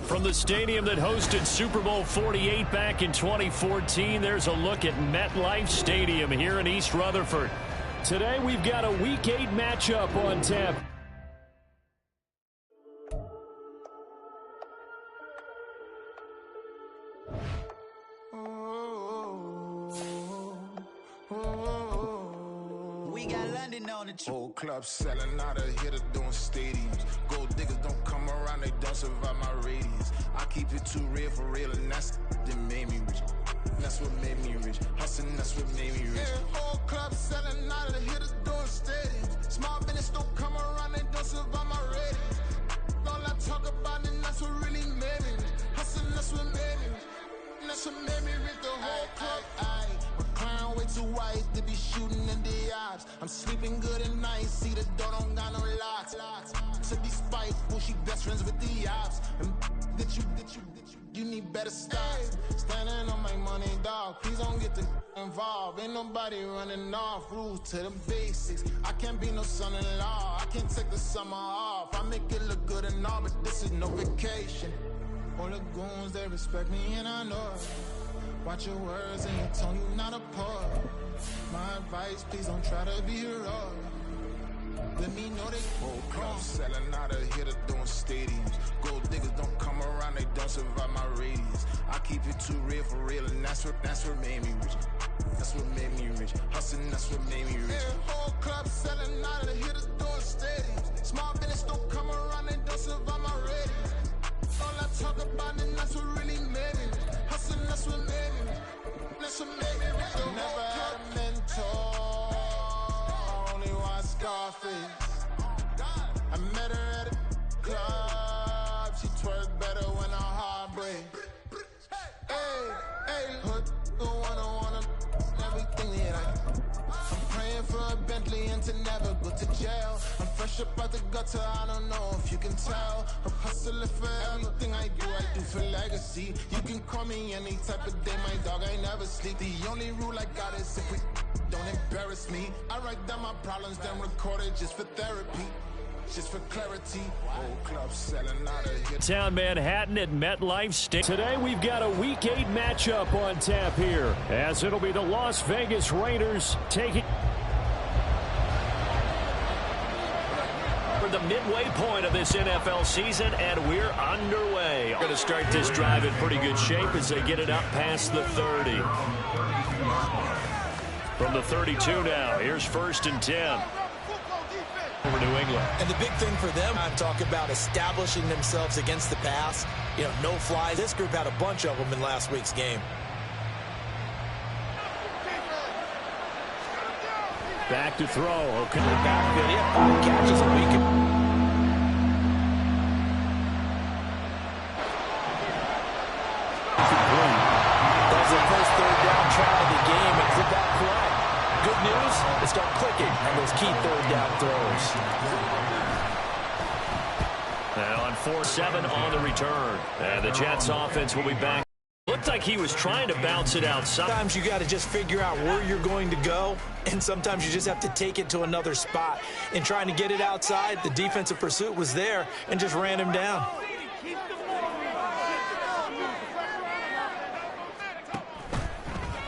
From the stadium that hosted Super Bowl 48 back in 2014, there's a look at MetLife Stadium here in East Rutherford. Today we've got a Week 8 matchup on tap. Whole club selling out of hitter doing stadiums. Gold diggers don't come around, they don't survive my radius. I keep it too real for real, and that's that made me rich. That's what made me rich. Hustling, that's what made me rich. Yeah, whole club selling out of hitters doing stadiums. Small business don't come around, they don't survive my radius. All I talk about, and that's what really made me rich. Hustling, that's what made me rich. That's what made me rich. The whole club. McLaren way too wise to be shooting in the ops. I'm sleeping good at night, see the door don't got no locks. To be spiteful, she best friends with the ops. And you need better stop. Standing on my money, dog. Please don't get the involved. Ain't nobody running off. Rules to the basics. I can't be no son-in-law. I can't take the summer off. I make it look good and all, but this is no vacation. All the goons, they respect me and I know it. Watch your words and your tone, you not a poet. My advice, please don't try to be heroic. Let me know they whole club selling out of hitter doing stadiums. Gold diggers don't come around, they don't survive my radius. I keep it too real for real, and that's what made me rich. That's what made me rich. Hustling, that's what made me rich. Yeah, whole club selling out of hitters doing stadiums. Small business don't come around, they don't survive my radius. All I talk about, and that's what really made me rich. Hustling, that's what made me rich. That's what made me rich. Never had a mentor, only one Scarface. I met her at a club, she twerk better when her heart breaks. Hey, hood, the one I wanna, everything that I'm praying for a Bentley and to never go to jail. I'm fresh up out the gutter, I don't know if you can tell. I'm hustling for everything I do for legacy. You can call me any type of day, my dog, I never sleep. The only rule I got is if we don't embarrass me. I write down my problems, then record it just for therapy. Just for clarity, whole club selling out of here. Town Manhattan at MetLife Stadium. Today we've got a Week 8 matchup on tap here, as it'll be the Las Vegas Raiders taking for the midway point of this NFL season, and we're underway. We're going to start this drive in pretty good shape as they get it up past the 30. From the 32 now, here's 1st and 10. For New England. And the big thing for them, I'm talking about establishing themselves against the pass. You know, no flies. This group had a bunch of them in last week's game. Back to throw. Okay. Back good. He had 5 catches a week. That's the first 3rd down try of the game, and for that play. Good news, they start clicking on those key 3rd down throws. And on 4-7 on the return. And the Jets offense will be back. Looked like he was trying to bounce it outside. Sometimes you got to just figure out where you're going to go, and sometimes you just have to take it to another spot. In trying to get it outside, the defensive pursuit was there and just ran him down.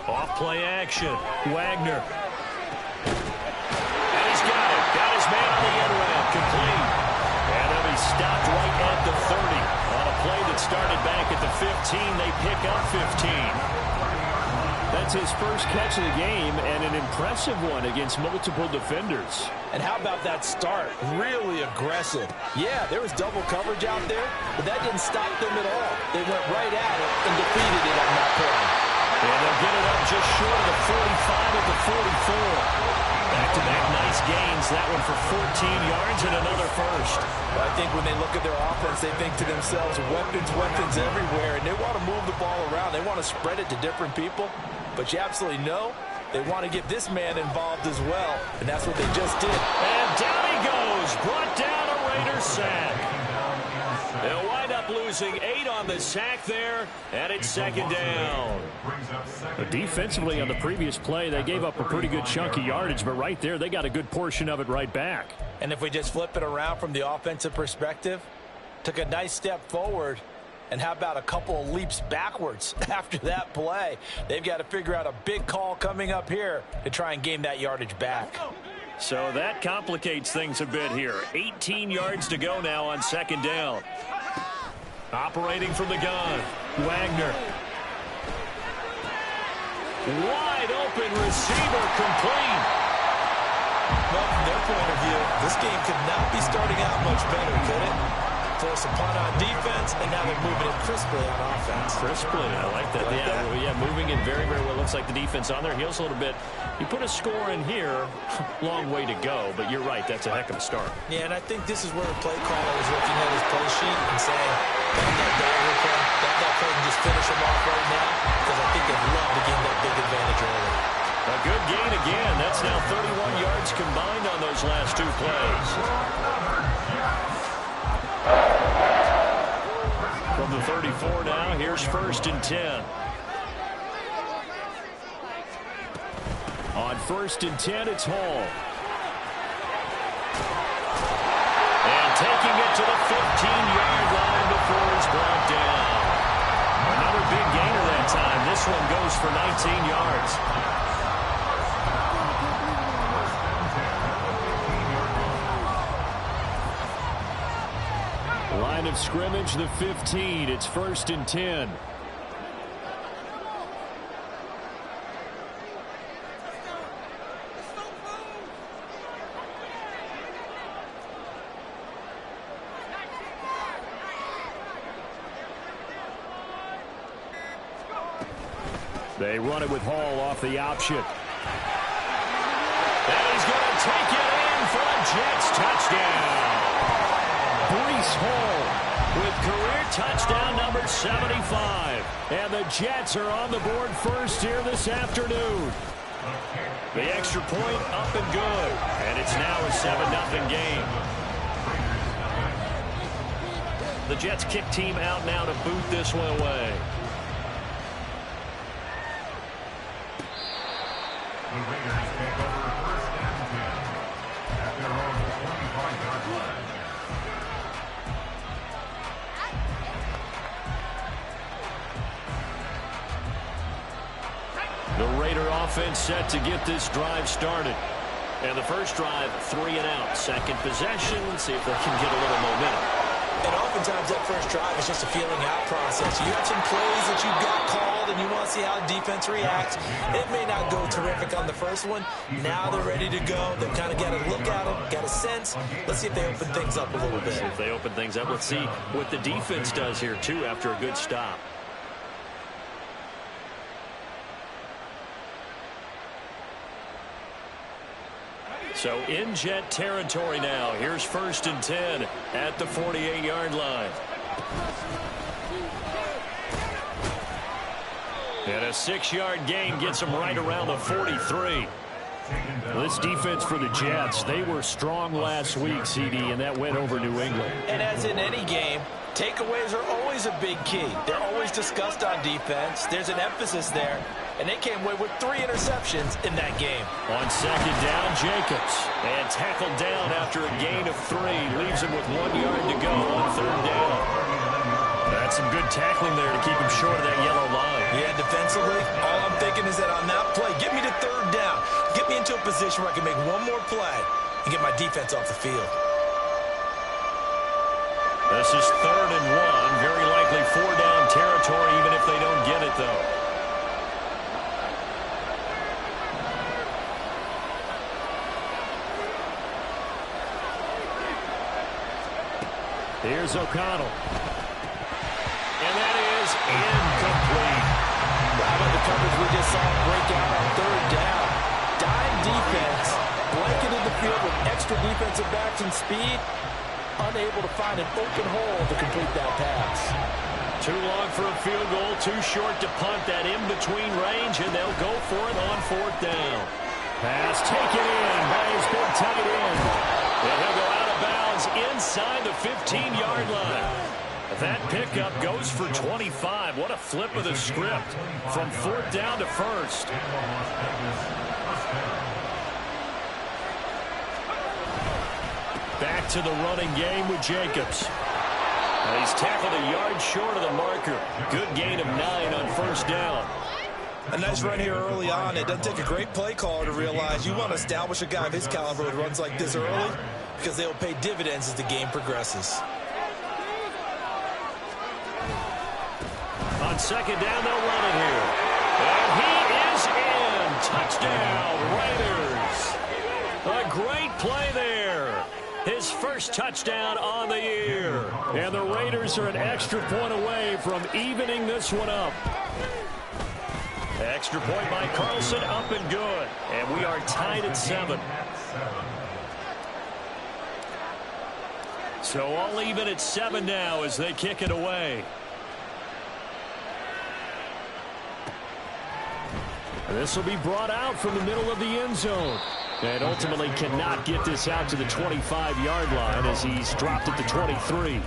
Off play action. Wagner. And he's got it. Got his man on the end round. Complete. And he'll be stopped right at the 30. On a play that started back at the 15, they pick up 15. That's his first catch of the game, and an impressive one against multiple defenders. And how about that start? Really aggressive. Yeah, there was double coverage out there, but that didn't stop them at all. They went right at it and defeated it on that play. And they'll get it up just short of the 45 at the 44. Back-to-back nice gains. That one for 14 yards and another first. Well, I think when they look at their offense, they think to themselves, weapons everywhere, and they want to move the ball around. They want to spread it to different people. But you absolutely know they want to get this man involved as well, and that's what they just did. And down he goes. Brought down a Raider sack. They'll wind up losing 8 on the sack there, and it's 2nd down. Defensively on the previous play, they gave up a pretty good chunk of yardage, but right there, they got a good portion of it right back. And if we just flip it around from the offensive perspective, Took a nice step forward. And how about a couple of leaps backwards after that play? They've got to figure out a big call coming up here to try and gain that yardage back. So that complicates things a bit here. 18 yards to go now on second down. Operating from the gun, Wagner. Wide open receiver, complete. Well, from their point of view, this game could not be starting out much better, could it? Force a punt on defense, and now they're moving it crisply on offense. Crisply, I like that. Yeah, moving it very, very well. Looks like the defense on their heels a little bit. You put a score in here, long way to go, but you're right, that's a heck of a start. Yeah, and I think this is where the play caller is looking at his play sheet and saying, that play and just finish him off right now, because I think they'd love to gain that big advantage early. A good gain again. That's now 31 yards combined on those last two plays. From the 34 now, here's 1st and 10. On 1st and 10, it's Hall. And taking it to the 15-yard line before it's brought down. Another big gainer that time. This one goes for 19 yards. Line of scrimmage, the 15. It's 1st and 10. They run it with Hall off the option. And he's going to take it in for a Jets touchdown. Breece Hall with career touchdown number 75. And the Jets are on the board first here this afternoon. The extra point up and good. And it's now a 7-0 game. The Jets kick team out now to boot this one away. The Raiders take over 1st and 10 at their own 25-yard line. The Raider offense set to get this drive started. And the first drive, 3 and out. Second possession, see if they can get a little momentum. And oftentimes that first drive is just a feeling out process. You have some plays that you've got called and you want to see how defense reacts. It may not go terrific on the first one. Now they're ready to go. They've kind of got a look at them, got a sense. Let's see if they open things up a little bit. See if they open things up. Let's see what the defense does here, too, after a good stop. So in Jet territory now. Here's 1st and 10 at the 48-yard line. And a 6-yard gain gets them right around the 43. This defense for the Jets, they were strong last week, CD, and that went over New England. And as in any game, takeaways are always a big key. They're always discussed on defense. There's an emphasis there. And they came away with 3 interceptions in that game. On second down, Jacobs. And tackled down after a gain of 3. Leaves him with 1 yard to go on third down. That's some good tackling there to keep him short of that yellow line. Yeah, defensively, all I'm thinking is that on that play, get me to third down. Get me into a position where I can make one more play and get my defense off the field. This is 3rd and 1. Very likely 4-down territory, even if they don't get it, though. Here's O'Connell. And that is incomplete. How about the coverage we just saw break out on third down? Dime defense, blanketed the field with extra defensive backs and speed, unable to find an open hole to complete that pass. Too long for a field goal, too short to punt that in-between range, and they'll go for it on 4th down. Pass taken in by his big tight end. And he'll go out of bounds inside the 15-yard line. That pickup goes for 25. What a flip of the script from 4th down to 1st. Back to the running game with Jacobs. And he's tackled a yard short of the marker. Good gain of 9 on first down. A nice run here early on. It doesn't take a great play caller to realize you want to establish a guy of his caliber who runs like this early, because they will pay dividends as the game progresses. On second down, they'll run it here. And he is in. Touchdown, Raiders. A great play there. His first touchdown on the year. And the Raiders are an extra point away from evening this one up. Extra point by Carlson, up and good. And we are tied at 7. So all even at 7 now as they kick it away. This will be brought out from the middle of the end zone. And ultimately cannot get this out to the 25-yard line as he's dropped at the 23.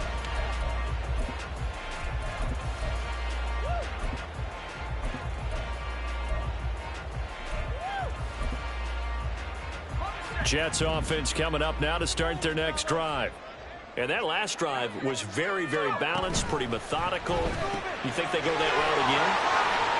Jets offense coming up now to start their next drive. And that last drive was very, very balanced, pretty methodical. You think they go that route again?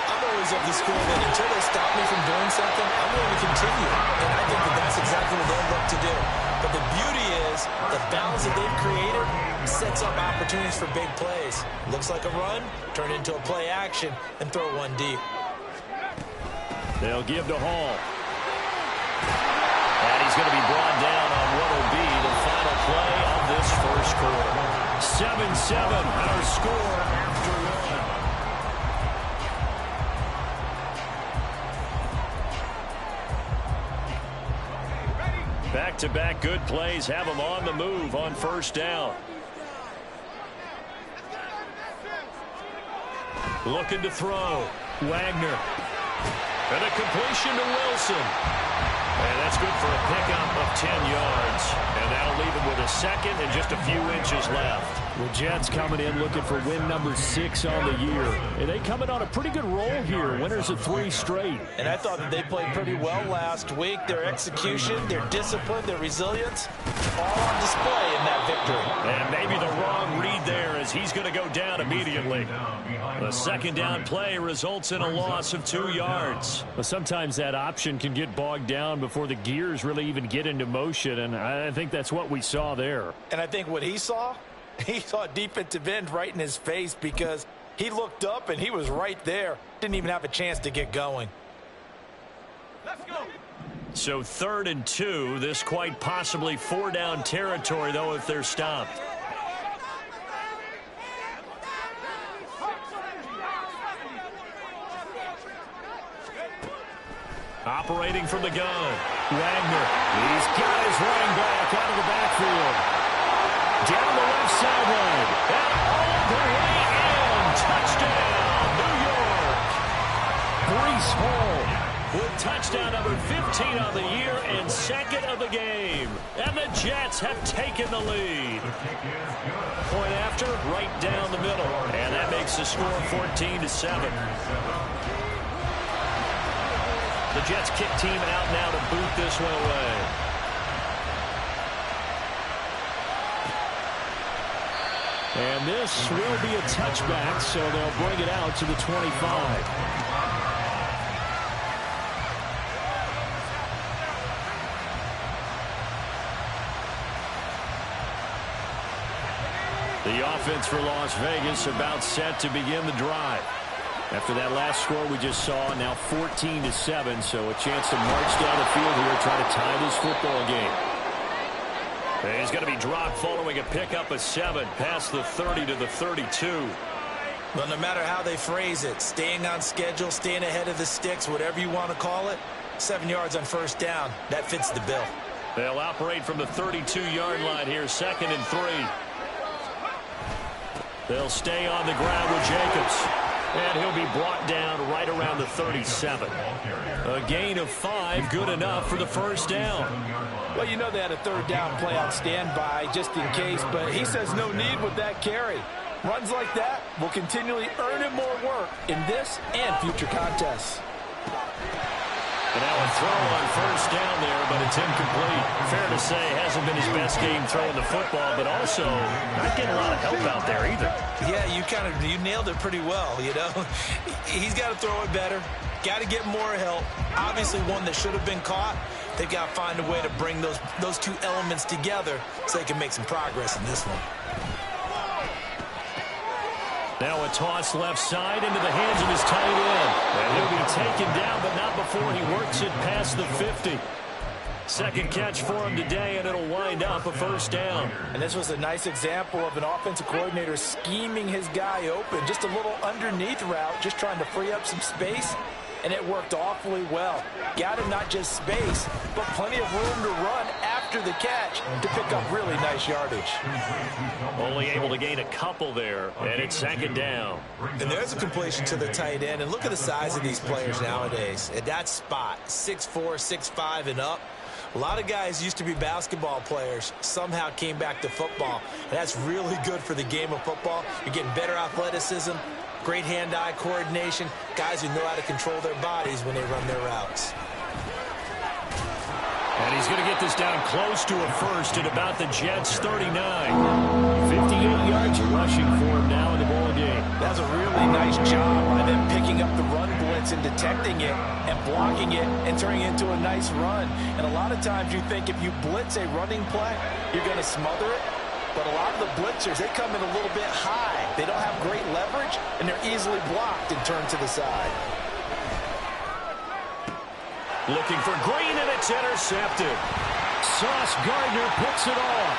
I'm always of the school that until they stop me from doing something, I'm going to continue. And I think that that's exactly what they'll look to do. But the beauty is the balance that they've created sets up opportunities for big plays. Looks like a run, turn into a play action, and throw one deep. They'll give to Hall. And he's going to be brought down on what will be the final play of this first quarter. 7-7, our score after 1. Back-to-back good plays have them on the move on first down. Looking to throw. Wagner. And a completion to Wilson. And that's good for a pickup of 10 yards. And that'll leave him with a second and just a few inches left. The Jets coming in looking for win number 6 on the year. And they coming on a pretty good roll here. Winners of 3 straight. And I thought that they played pretty well last week. Their execution, their discipline, their resilience, all on display in that victory. And maybe the wrong read there as he's going to go down immediately. The second down play results in a loss of 2 yards. Well, sometimes that option can get bogged down before the gears really even get into motion, and I think that's what we saw there. And I think what he saw a defensive end right in his face because he looked up and he was right there. Didn't even have a chance to get going. Let's go. So 3rd and 2. This quite possibly 4-down territory, though, if they're stopped. Operating from the gun. Wagner. He's got his running back out of the backfield. Down the left sideline. And all the way in. Touchdown, New York. Breece Hall with touchdown number 15 on the year and 2nd of the game. And the Jets have taken the lead. Point after, right down the middle. And that makes the score 14-7. The Jets kick team out now to boot this one away. And this will be a touchback, so they'll bring it out to the 25. The offense for Las Vegas about set to begin the drive. After that last score we just saw, now 14-7, so a chance to march down the field here, try to tie this football game. And he's going to be dropped following a pickup of 7, past the 30 to the 32. Well, no matter how they phrase it, staying on schedule, staying ahead of the sticks, whatever you want to call it, 7 yards on first down, that fits the bill. They'll operate from the 32-yard line here, 2nd and 3. They'll stay on the ground with Jacobs. And he'll be brought down right around the 37. A gain of 5, good enough for the first down. Well, you know they had a 3rd down play on standby just in case, but he says no need with that carry. Runs like that will continually earn him more work in this and future contests. And now a throw on first down there, but it's incomplete. Fair to say, hasn't been his best game throwing the football, but also not getting a lot of help out there either. Yeah, you nailed it pretty well, you know. He's got to throw it better. Got to get more help. Obviously one that should have been caught. They've got to find a way to bring those two elements together so they can make some progress in this one. Now a toss left side into the hands of his tight end. And he'll be taken down, but not before he works it past the 50. Second catch for him today, and it'll wind up a first down. And this was a nice example of an offensive coordinator scheming his guy open. Just a little underneath route, just trying to free up some space. And it worked awfully well. Got him not just space, but plenty of room to run after the catch to pick up really nice yardage. Only able to gain a couple there, and it's second down. And there's a completion to the tight end. And look at the size of these players nowadays. At that spot, 6'4", 6'5", and up. A lot of guys used to be basketball players, somehow came back to football. And that's really good for the game of football. You're getting better athleticism, great hand-eye coordination, guys who know how to control their bodies when they run their routes. And he's going to get this down close to a first at about the Jets' 39. 58 yards rushing for him now in the ball game. That's a really nice job by them picking up the run blitz and detecting it and blocking it and turning it into a nice run. And a lot of times you think if you blitz a running play, you're going to smother it. But a lot of the blitzers, they come in a little bit high. They don't have great leverage, and they're easily blocked and turned to the side. Looking for Green, and it's intercepted. Sauce Gardner picks it off.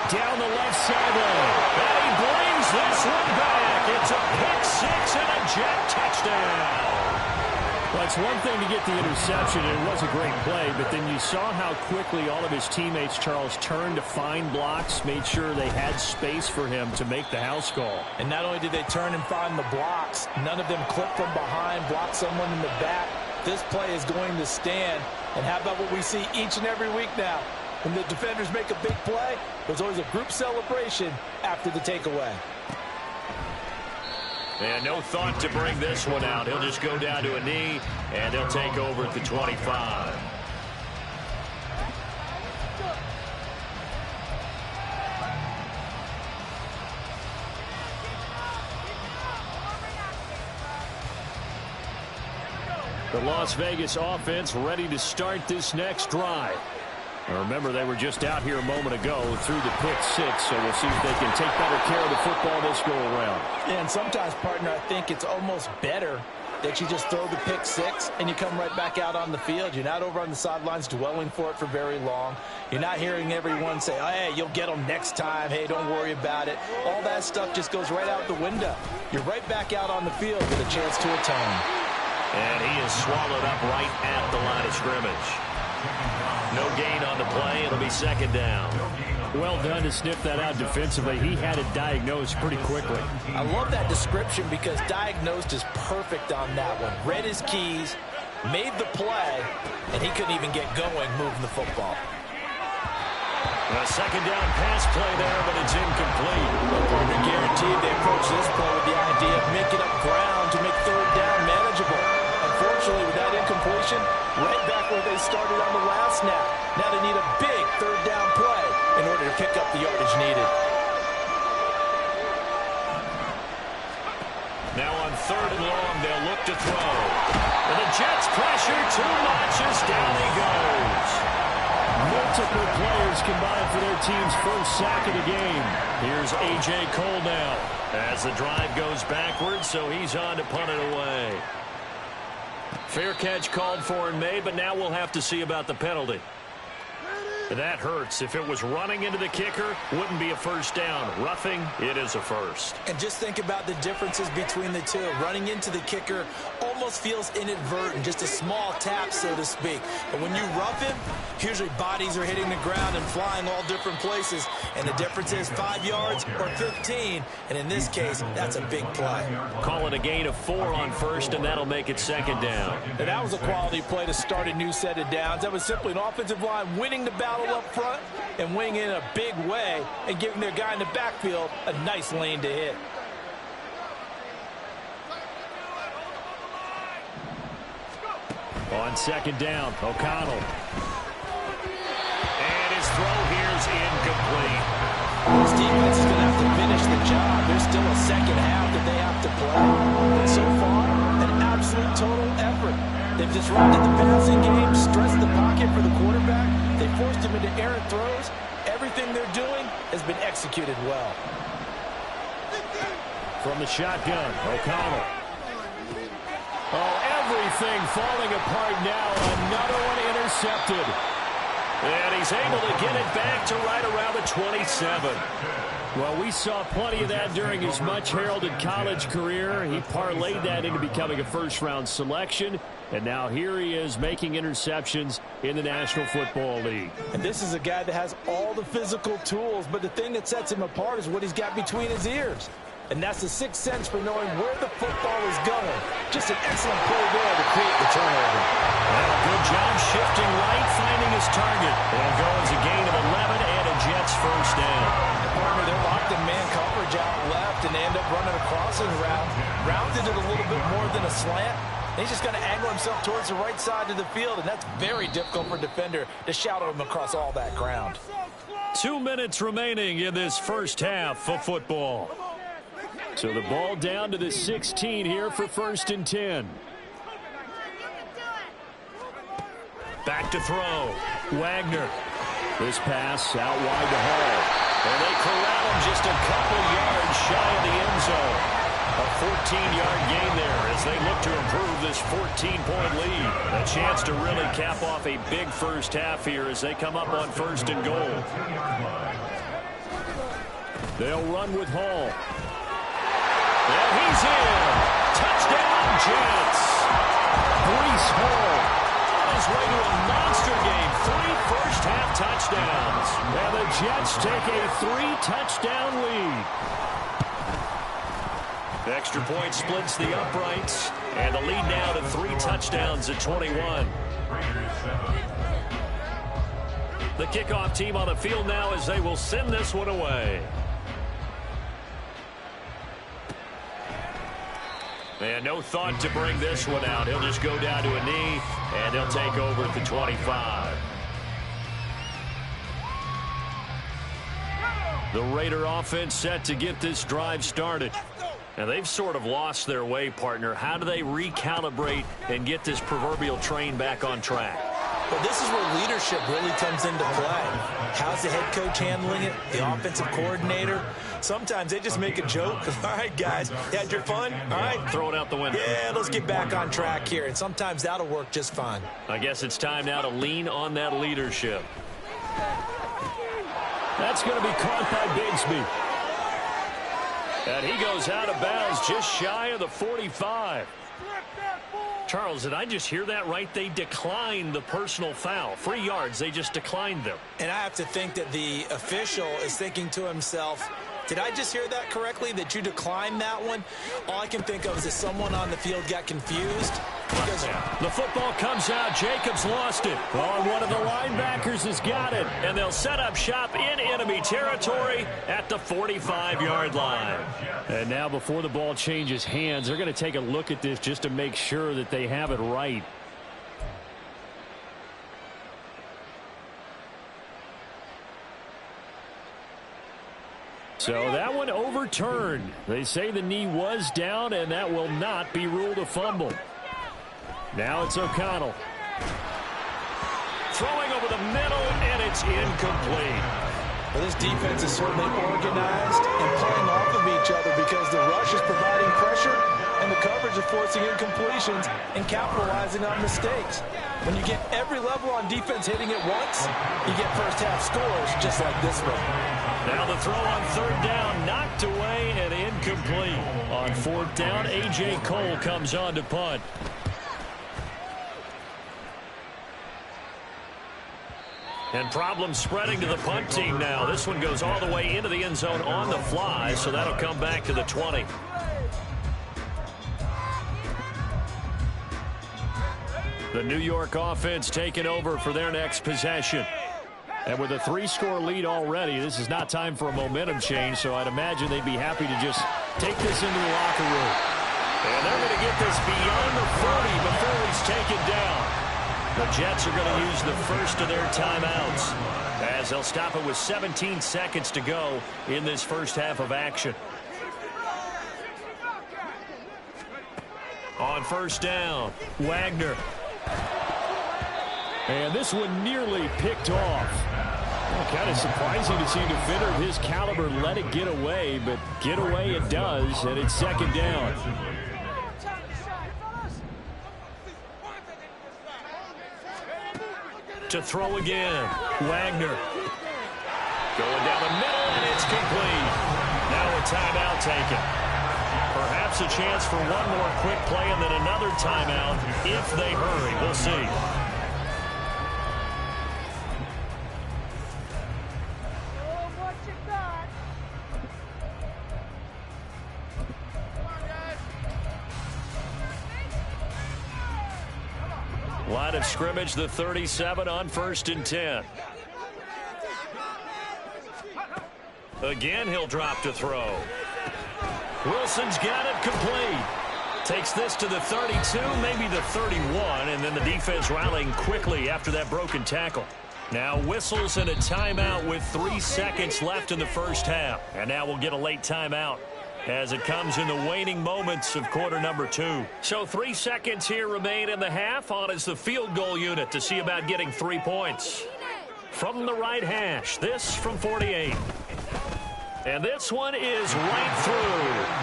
Down the left sideline. And he brings this one back. It's a pick six and a Jet touchdown. Well, it's one thing to get the interception, and it was a great play, but then you saw how quickly all of his teammates, Charles, turned to find blocks, made sure they had space for him to make the house call. And not only did they turn and find the blocks, none of them clipped from behind, blocked someone in the back. This play is going to stand. And how about what we see each and every week now? When the defenders make a big play, there's always a group celebration after the takeaway. And no thought to bring this one out. He'll just go down to a knee, and he'll take over at the 25. The Las Vegas offense ready to start this next drive. Now remember, they were just out here a moment ago through the pick six, so we'll see if they can take better care of the football this go around. And sometimes, partner, I think it's almost better that you just throw the pick six and you come right back out on the field. You're not over on the sidelines dwelling for it for very long. You're not hearing everyone say, oh, hey, you'll get them next time. Hey, don't worry about it. All that stuff just goes right out the window. You're right back out on the field with a chance to atone. And he is swallowed up right at the line of scrimmage. No gain on the play. It'll be second down. Well done to sniff that out defensively. He had it diagnosed pretty quickly. I love that description because diagnosed is perfect on that one. Read his keys, made the play, and he couldn't even get going moving the football. A second down pass play there, but it's incomplete. Partner guaranteed they approach this play with the idea of making up ground to make third down manageable. Unfortunately, with that incompletion, right back where they started on the last snap. Now they need a big third down play in order to pick up the yardage needed. Now on third and long, they'll look to throw. And the Jets pressure too much as down he goes. Multiple players combined for their team's first sack of the game. Here's A.J. Cole now as the drive goes backwards, so he's on to punt it away. Fair catch called for and made, but now we'll have to see about the penalty. That hurts. If it was running into the kicker, wouldn't be a first down. Roughing, it is a first. And just think about the differences between the two. Running into the kicker almost feels inadvertent, just a small tap, so to speak. But when you rough him, usually bodies are hitting the ground and flying all different places. And the difference is 5 yards or 15. And in this case, that's a big play. Call it a gain of 4 on first, and that'll make it second down. And that was a quality play to start a new set of downs. That was simply an offensive line winning the battle up front and winning in a big way and giving their guy in the backfield a nice lane to hit. On second down, O'Connell. And his throw here's incomplete. This defense is going to have to finish the job. There's still a second half that they have to play. And so far, an absolute total effort. They've disrupted the passing game, stressed the pocket for the quarterback. They forced him into errant throws. Everything they're doing has been executed well. From the shotgun, O'Connell. Oh, everything falling apart now. Another one intercepted. And he's able to get it back to right around the 27. Well, we saw plenty of that during his much-heralded college career. He parlayed that into becoming a first-round selection. And now here he is making interceptions in the National Football League. And this is a guy that has all the physical tools, but the thing that sets him apart is what he's got between his ears. And that's the sixth sense for knowing where the football is going. Just an excellent play there to create the turnover. Well, good job shifting right, finding his target. It'll go as a gain of 11 and a Jets first down. They're locked in man coverage out left, and they end up running a crossing route. Rounded it a little bit more than a slant. He's just going to angle himself towards the right side of the field, and that's very difficult for a defender to shadow him across all that ground. 2 minutes remaining in this first half of football. So the ball down to the 16 here for 1st and 10. Back to throw. Wagner. This pass out wide to Hall. And they corral him just a couple yards shy of the end zone. A 14-yard gain there as they look to improve this 14-point lead. A chance to really cap off a big first half here as they come up on 1st and goal. They'll run with Hall. And he's in. Touchdown, Jets. Breece Hall on his way to a monster game. 3 first-half touchdowns. And the Jets take a 3-touchdown lead. The extra point splits the uprights. And the lead now to 3 touchdowns at 21. The kickoff team on the field now as they will send this one away. And no thought to bring this one out. He'll just go down to a knee, and he'll take over at the 25. The Raider offense set to get this drive started. And they've sort of lost their way, partner. How do they recalibrate and get this proverbial train back on track? Well, this is where leadership really comes into play. How's the head coach handling it? The offensive coordinator? Sometimes they just make a joke. All right, guys, you had your fun? All right. Throw it out the window. Yeah, let's get back on track here. And sometimes that'll work just fine. I guess it's time now to lean on that leadership. That's going to be caught by Bigsby. And he goes out of bounds just shy of the 45. Charles, did I just hear that right? They declined the personal foul. 3 yards, they just declined them. And I have to think that the official is thinking to himself, did I just hear that correctly, that you declined that one? All I can think of is that someone on the field got confused. Because the football comes out. Jacobs lost it. Oh, one of the linebackers has got it. And they'll set up shop in enemy territory at the 45-yard line. And now before the ball changes hands, they're going to take a look at this just to make sure that they have it right. So that one overturned. They say the knee was down, and that will not be ruled a fumble. Now it's O'Connell. Throwing over the middle, and it's incomplete. Well, this defense is certainly organized and playing off of each other because the rush is providing pressure and the coverage is forcing incompletions and capitalizing on mistakes. When you get every level on defense hitting it once, you get first-half scores just like this one. Now the throw on 3rd down, knocked away and incomplete. On 4th down, A.J. Cole comes on to punt. And problems spreading to the punt team now. This one goes all the way into the end zone on the fly, so that'll come back to the 20. The New York offense taking over for their next possession. And with a 3-score lead already, this is not time for a momentum change, so I'd imagine they'd be happy to just take this into the locker room. And they're going to get this beyond the 40 before he's taken down. The Jets are going to use the first of their timeouts as they'll stop it with 17 seconds to go in this first half of action. On first down, Wagner. And this one nearly picked off. Well, kind of surprising to see a defender of his caliber let it get away, but get away it does, and it's second down. To throw again, Wagner. Going down the middle, and it's complete. Now a timeout taken. Perhaps a chance for one more quick play and then another timeout if they hurry. We'll see. Line of scrimmage, the 37 on 1st and 10. Again, he'll drop to throw. Wilson's got it complete. Takes this to the 32, maybe the 31, and then the defense rallying quickly after that broken tackle. Now whistles and a timeout with 3 seconds left in the first half. And now we'll get a late timeout as it comes in the waning moments of quarter number 2. So 3 seconds here remain in the half. On is the field goal unit to see about getting 3 points. From the right hash, this from 48. And this one is right through.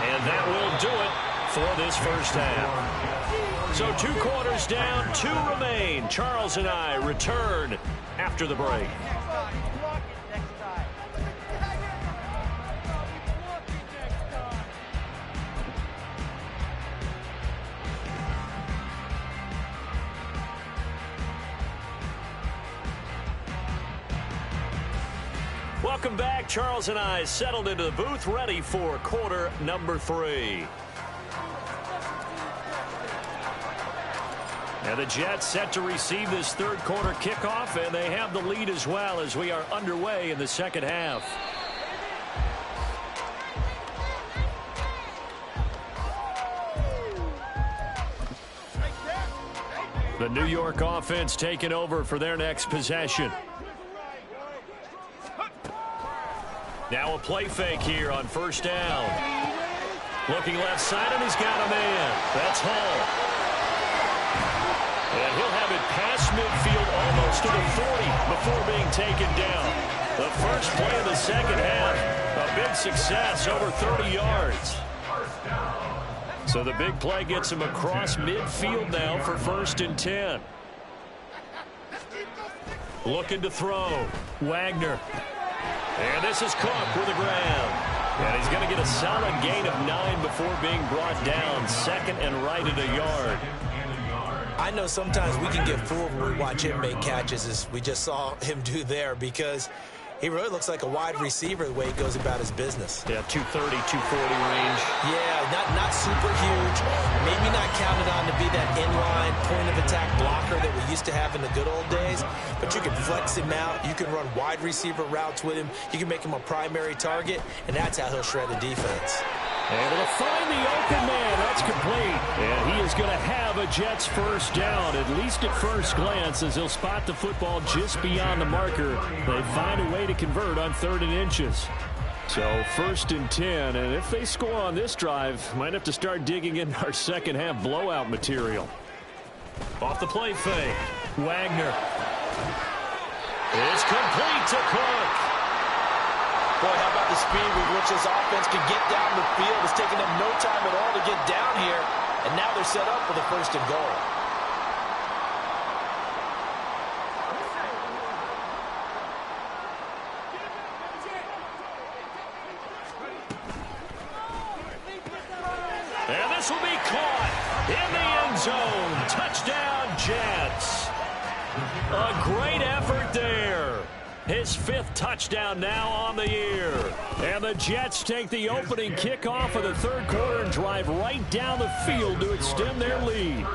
And that will do it for this first half. So 2 quarters down, 2 remain. Charles and I return after the break. Welcome back. Charles and I settled into the booth, ready for quarter number 3. And the Jets set to receive this third quarter kickoff, and they have the lead as well as we are underway in the second half. The New York offense taking over for their next possession. Now a play fake here on first down. Looking left side, and he's got a man. That's Hall. And he'll have it past midfield almost to the 40 before being taken down. The first play of the second half, a big success, over 30 yards. So the big play gets him across midfield now for 1st and 10. Looking to throw. Wagner. And this is Cook with a grab. And he's going to get a solid gain of 9 before being brought down. Second and right at a yard. I know sometimes we can get fooled when we watch him make catches, as we just saw him do there, because he really looks like a wide receiver the way he goes about his business. Yeah, 230, 240 range. Yeah, not super huge. Maybe not counted on to be that inline point-of-attack blocker that we used to have in the good old days. But you can flex him out. You can run wide receiver routes with him. You can make him a primary target, and that's how he'll shred the defense. Able to find the open man. That's complete. And he is going to have a Jets first down, at least at first glance, as he'll spot the football just beyond the marker. They find a way to convert on 3rd and inches. So 1st and 10, and if they score on this drive, might have to start digging in our second half blowout material. Off the play fake, Wagner. It's complete to Cook. Boy, how about the speed with which this offense can get down the field? It's taking them no time at all to get down here, and now they're set up for the 1st and goal. And this will be caught in the end zone. Touchdown, Jets. A great effort there. His 5th touchdown now on the year. And the Jets take the opening kickoff of the third quarter and drive right down the field to extend their lead.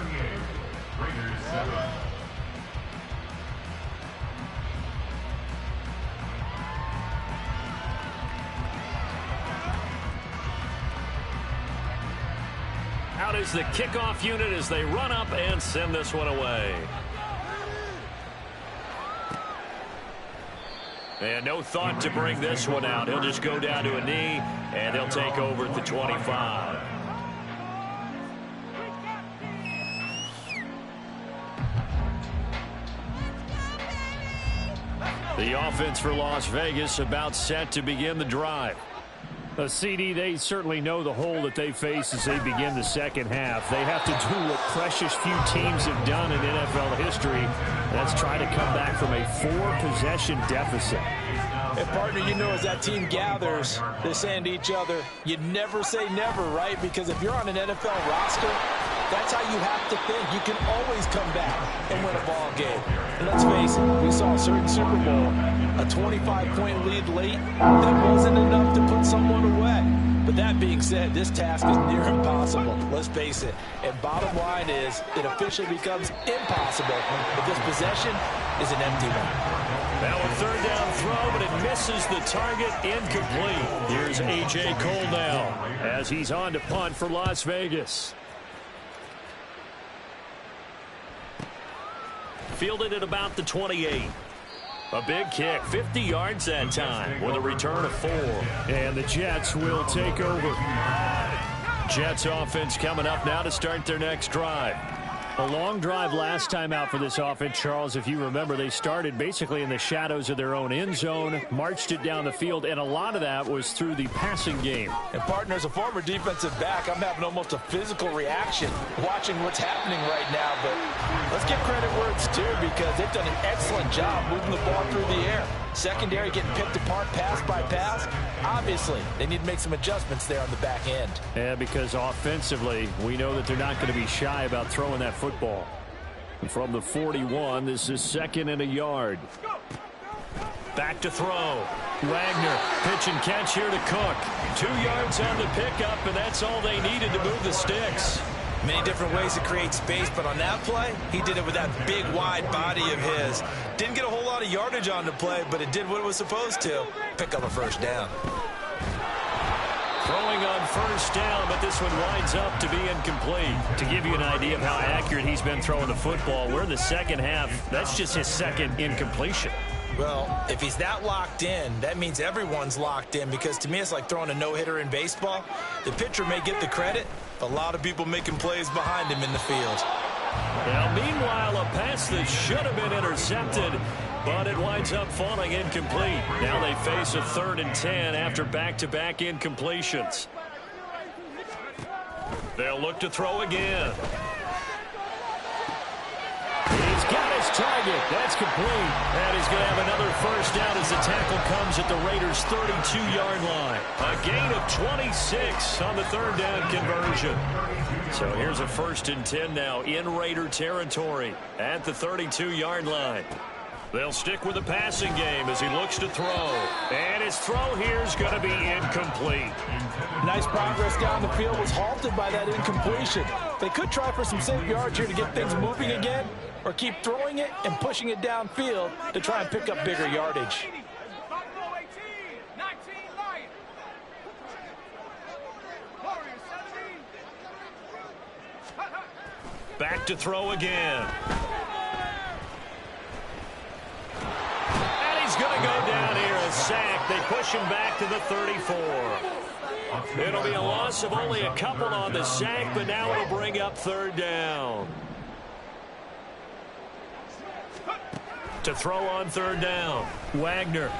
Out is the kickoff unit as they run up and send this one away. And no thought to bring this one out. He'll just go down to a knee, and he'll take over at the 25. The offense for Las Vegas about set to begin the drive. CD, they certainly know the hole that they face as they begin the second half. They have to do what precious few teams have done in NFL history. That's try to come back from a 4-possession deficit. And, partner, you know, as that team gathers, they're saying to each other, you never say never, right? Because if you're on an NFL roster, that's how you have to think. You can always come back and win a ball game. And let's face it, we saw a certain Super Bowl, a 25-point lead late, that wasn't enough to put someone away. But that being said, this task is near impossible. Let's face it. And bottom line is, it officially becomes impossible if this possession is an empty one. Now a third down throw, but it misses the target, incomplete. Here's A.J. Cole now as he's on to punt for Las Vegas. Fielded at about the 28. A big kick, 50 yards that time with a return of 4. And the Jets will take over. Jets offense coming up now to start their next drive. A long drive last time out for this offense, Charles. If you remember, they started basically in the shadows of their own end zone, marched it down the field, and a lot of that was through the passing game. And, partner, as a former defensive back, I'm having almost a physical reaction watching what's happening right now. But let's give credit where it's due because they've done an excellent job moving the ball through the air. Secondary getting picked apart pass by pass. Obviously, they need to make some adjustments there on the back end. Yeah, because offensively, we know that they're not going to be shy about throwing that football. And from the 41, this is 2nd and a yard. Back to throw. Wagner, pitch and catch here to Cook. 2 yards on the pickup, and that's all they needed to move the sticks. Many different ways to create space, but on that play, he did it with that big, wide body of his. Didn't get a whole lot of yardage on the play, but it did what it was supposed to. Pick up a first down. Throwing on first down, but this one winds up to be incomplete. To give you an idea of how accurate he's been throwing the football, we're in the second half. That's just his second incompletion. Well, if he's that locked in, that means everyone's locked in because to me it's like throwing a no-hitter in baseball. The pitcher may get the credit, but a lot of people making plays behind him in the field. Now, meanwhile, a pass that should have been intercepted, but it winds up falling incomplete. Now they face a 3rd and 10 after back-to-back incompletions. They'll look to throw again. He's got his target. That's complete. And he's going to have another first down as the tackle comes at the Raiders' 32-yard line. A gain of 26 on the 3rd down conversion. So here's a 1st and 10 now in Raider territory at the 32-yard line. They'll stick with the passing game as he looks to throw. And his throw here is going to be incomplete. Nice progress down the field was halted by that incompletion. They could try for some safe yards here to get things moving again, or keep throwing it and pushing it downfield to try and pick up bigger yardage. Back to throw again. And he's going to go down here, a sack. They push him back to the 34. It'll be a loss of only a couple on the sack, but now it'll bring up 3rd down. To throw on 3rd down, Wagner.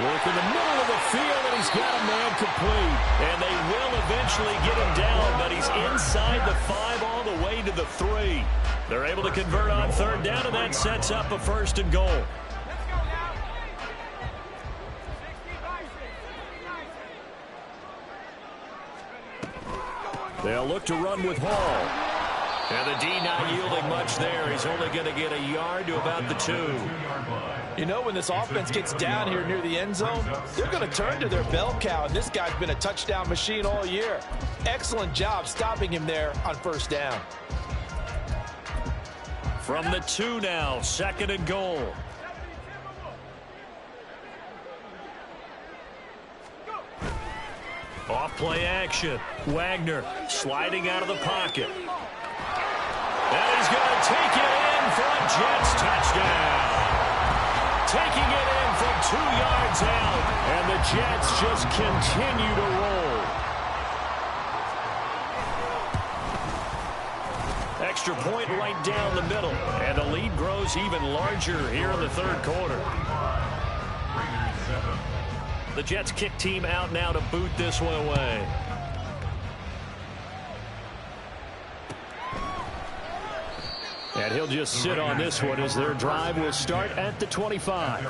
Work in the middle of the field, and he's got a man complete. And they will eventually get him down, but he's inside the 5 all the way to the 3. They're able to convert on 3rd down, and that sets up a 1st and goal. They'll look to run with Hall. And the D not yielding much there. He's only going to get a yard to about the 2. You know, when this offense gets down here near the end zone, they're going to turn to their bell cow, and this guy's been a touchdown machine all year. Excellent job stopping him there on 1st down. From the 2 now, 2nd and goal. Off play action. Wagner sliding out of the pocket. And he's going to take it in for a Jets touchdown. taking it in from 2 yards out. And the Jets just continue to roll. Extra point right down the middle. And the lead grows even larger here in the third quarter. The Jets kick team out now to boot this one away. And he'll just sit on this one as their drive will start at the 25.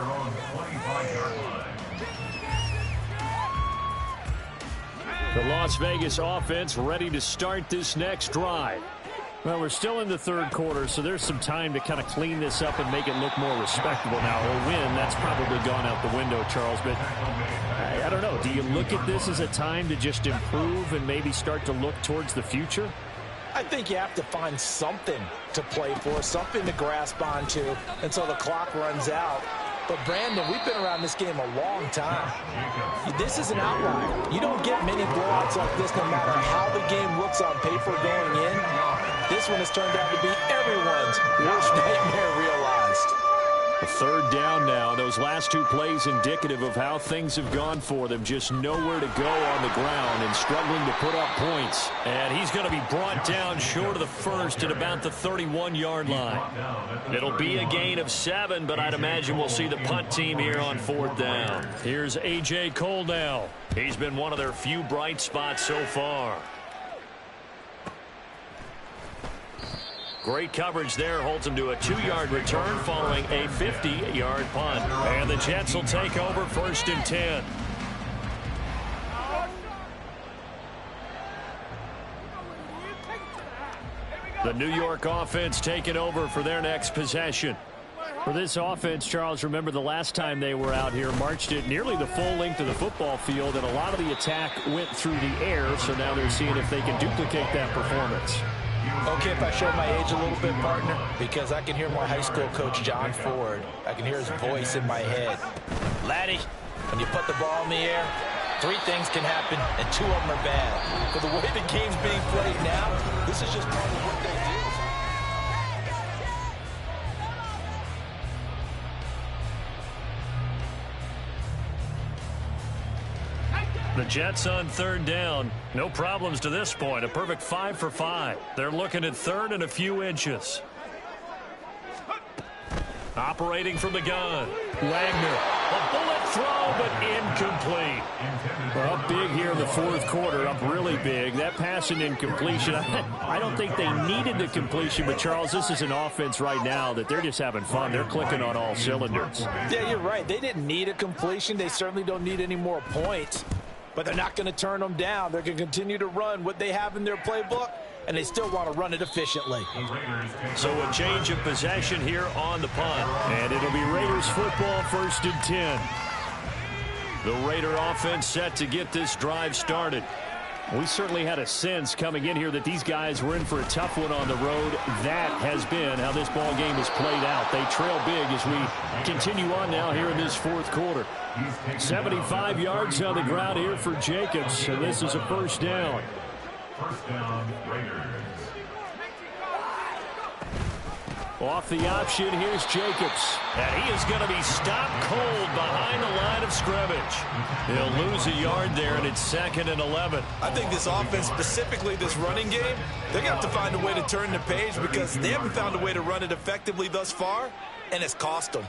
The Las Vegas offense ready to start this next drive. Well, we're still in the third quarter, so there's some time to kind of clean this up and make it look more respectable. Now, a win, that's probably gone out the window, Charles, but I don't know. Do you look at this as a time to just improve and maybe start to look towards the future? I think you have to find something to play for, something to grasp onto until the clock runs out. But, Brandon, we've been around this game a long time. This is an outlier. You don't get many blowouts like this no matter how the game looks on paper going in. This one has turned out to be everyone's worst nightmare realized. A third down now. Those last 2 plays indicative of how things have gone for them. Just nowhere to go on the ground and struggling to put up points. And he's going to be brought down short of the first at about the 31-yard line. It'll be a gain of 7, but I'd imagine we'll see the punt team here on 4th down. Here's A.J. Cole now. He's been one of their few bright spots so far. Great coverage there, holds him to a 2-yard return following a 50-yard punt. And the Jets will take over 1st and 10. The New York offense taking over for their next possession. For this offense, Charles, remember the last time they were out here, marched it nearly the full length of the football field, and a lot of the attack went through the air, so now they're seeing if they can duplicate that performance. Okay, if I show my age a little bit, partner, because I can hear my high school coach, John Ford. I can hear his voice in my head. Laddie, when you put the ball in the air, 3 things can happen, and 2 of them are bad. But the way the game's being played now, this is just part of what they do. The Jets on 3rd down. No problems to this point. A perfect 5 for 5. They're looking at 3rd and a few inches. Operating from the gun. Wagner. A bullet throw, but incomplete. Well, up big here in the 4th quarter. Up really big. That pass and incompletion. I don't think they needed the completion, but, Charles, this is an offense right now that they're just having fun. They're clicking on all cylinders. Yeah, you're right. They didn't need a completion. They certainly don't need any more points. But they're not going to turn them down. They're going to continue to run what they have in their playbook, and they still want to run it efficiently. So a change of possession here on the punt. And it'll be Raiders football, 1st and 10. The Raider offense set to get this drive started. We certainly had a sense coming in here that these guys were in for a tough one on the road. That has been how this ball game has played out. They trail big as we continue on now here in this 4th quarter. 75 yards on the ground here for Jacobs, and this is a 1st down. 1st down, Raiders. Off the option, here's Jacobs. And he is going to be stopped cold behind the line of scrimmage. He'll lose a yard there, and it's 2nd and 11. I think this offense, specifically this running game, they're going to have to find a way to turn the page because they haven't found a way to run it effectively thus far, and it's cost them.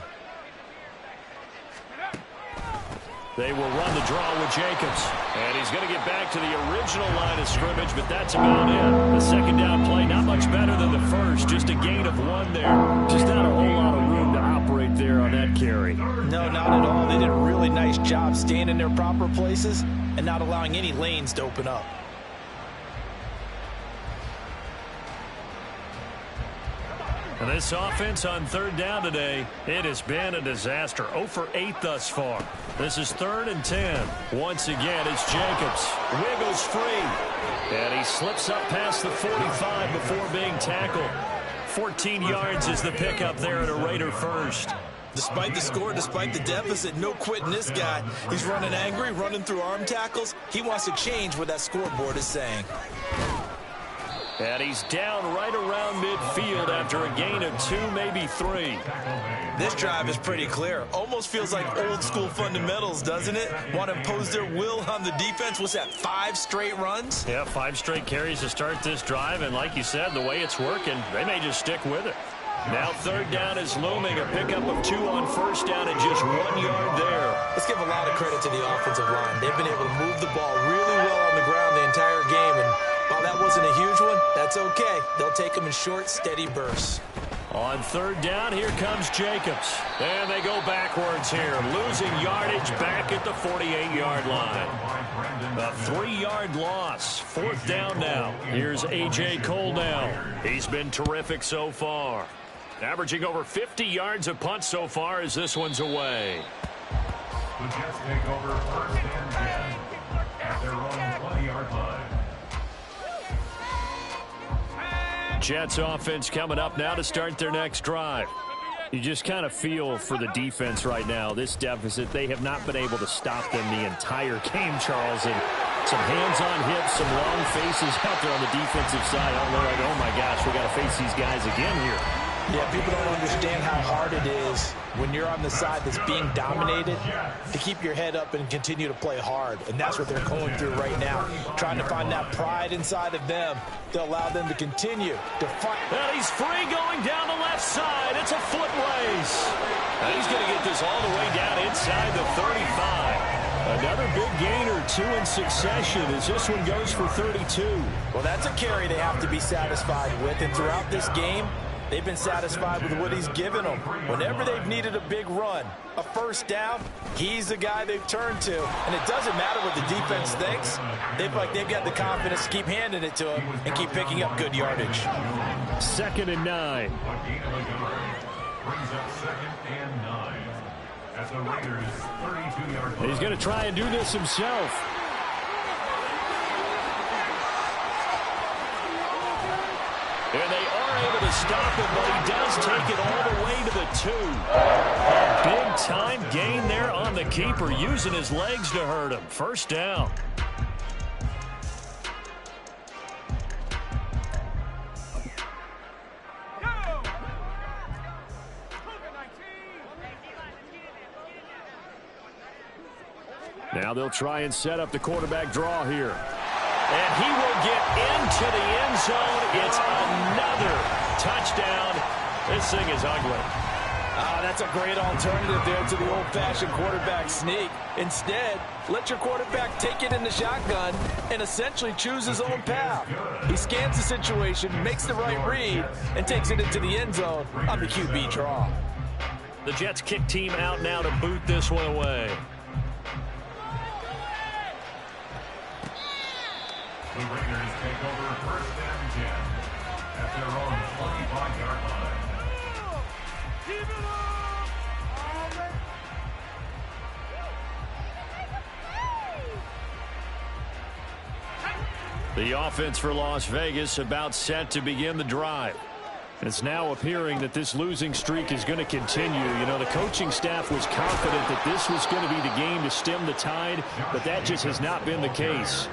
They will run the draw with Jacobs. And he's going to get back to the original line of scrimmage, but that's about it. The 2nd down play, not much better than the first. Just a gain of 1 there. Just not a whole lot of room to operate there on that carry. No, not at all. They did a really nice job staying in their proper places and not allowing any lanes to open up. And this offense on 3rd down today, it has been a disaster. 0 for 8 thus far. This is 3rd and 10. Once again, it's Jacobs. Wiggles free. And he slips up past the 45 before being tackled. 14 yards is the pickup there at a Raider 1st. Despite the score, despite the deficit, no quitting this guy. He's running angry, running through arm tackles. He wants to change what that scoreboard is saying. And he's down right around midfield after a gain of 2, maybe 3. This drive is pretty clear. Almost feels like old school fundamentals, doesn't it? Want to impose their will on the defense. What's that, 5 straight runs? Yeah, 5 straight carries to start this drive. And like you said, the way it's working, they may just stick with it. Now 3rd down is looming. A pickup of 2 on 1st down and just 1 yard there. Let's give a lot of credit to the offensive line. They've been able to move the ball really well on the ground the entire game. And while that wasn't a huge one, that's okay. They'll take them in short, steady bursts. On 3rd down, here comes Jacobs. And they go backwards here, losing yardage back at the 48-yard line. A 3-yard loss. 4th down now. Here's A.J. Cole now. He's been terrific so far. Averaging over 50 yards a punt so far as this one's away. The Jets take over 1st and 10 at their own 20-yard line. Jets offense coming up now to start their next drive. You just kind of feel for the defense right now. This deficit, they have not been able to stop them the entire game, Charles. And some hands on hips, some long faces out there on the defensive side. They're like, oh my gosh, we got to face these guys again here. Yeah, people don't understand how hard it is when you're on the side that's being dominated to keep your head up and continue to play hard. And that's what they're going through right now, trying to find that pride inside of them to allow them to continue to fight. Well, he's free going down the left side. It's a foot race. And he's going to get this all the way down inside the 35. Another big gain or 2 in succession as this one goes for 32. Well, that's a carry they have to be satisfied with. And throughout this game, they've been satisfied with what he's given them. Whenever they've needed a big run, a 1st down, he's the guy they've turned to. And it doesn't matter what the defense thinks. They feel like they've got the confidence to keep handing it to him and keep picking up good yardage. 2nd and 9. Brings up 2nd and 9 at the Raiders' 32-yard line. He's going to try and do this himself. And they are able to stop him, but he does take it all the way to the 2. Big-time gain there on the keeper, using his legs to hurt him. 1st down. Now they'll try and set up the quarterback draw here. And he will get into the end zone. It's another touchdown. This thing is ugly. That's a great alternative there to the old-fashioned quarterback sneak. Instead, let your quarterback take it in the shotgun and essentially choose his own path. He scans the situation, makes the right read, and takes it into the end zone on the QB draw. The Jets kick team out now to boot this one away. The Raiders take over 1st and 10 at their own 25-yard line. The offense for Las Vegas about set to begin the drive. It's now appearing that this losing streak is going to continue. You know, the coaching staff was confident that this was going to be the game to stem the tide, but that just has not been the case.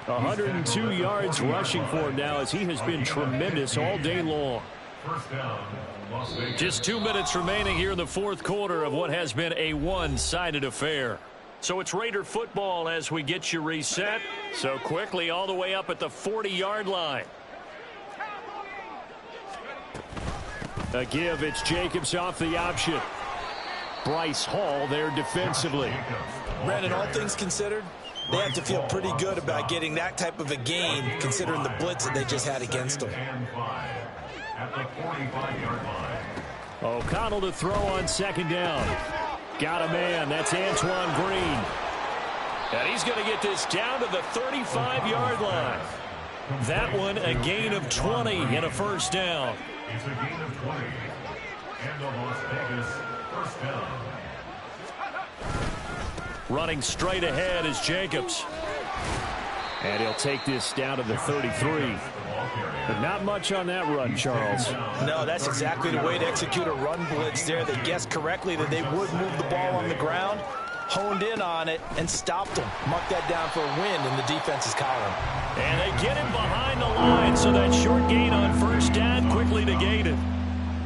102 yards rushing for him now as he has been tremendous all day long. 1st down, Las Vegas. Just 2 minutes remaining here in the 4th quarter of what has been a one-sided affair. So it's Raider football as we get you reset. So quickly all the way up at the 40-yard line. A give, it's Jacobs off the option. Bryce Hall there defensively. Brandon, all things considered, they have to feel pretty good about getting that type of a gain considering the blitz that they just had against them. At the 45-yard line. O'Connell to throw on 2nd down. Got a man. That's Antoine Green. And he's going to get this down to the 35-yard line. That one a gain of 20 and a 1st down. It's a gain of 20. And the Las Vegas 1st down. Running straight ahead is Jacobs. And he'll take this down to the 33. But not much on that run, Charles. No, that's exactly the way to execute a run blitz there. They guessed correctly that they would move the ball on the ground, honed in on it, and stopped them. Mark that down for a win in the defense's column. And they get him behind the line, so that short gain on first down quickly negated.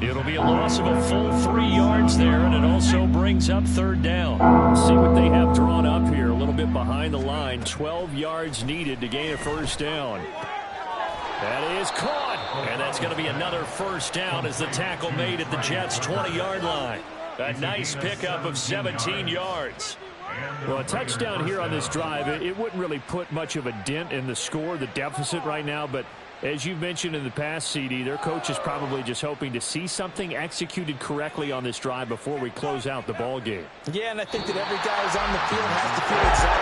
It'll be a loss of a full 3 yards there, and it also brings up third down. See what they have drawn up here, a little bit behind the line. 12 yards needed to gain a first down. That is caught, and that's going to be another first down as the tackle made at the Jets' 20-yard line. A nice pickup of 17 yards. Well, a touchdown here on this drive, it wouldn't really put much of a dent in the score, the deficit right now, but as you've mentioned in the past, CD, their coach is probably just hoping to see something executed correctly on this drive before we close out the ball game. Yeah, and I think that every guy who's on the field has to feel exactly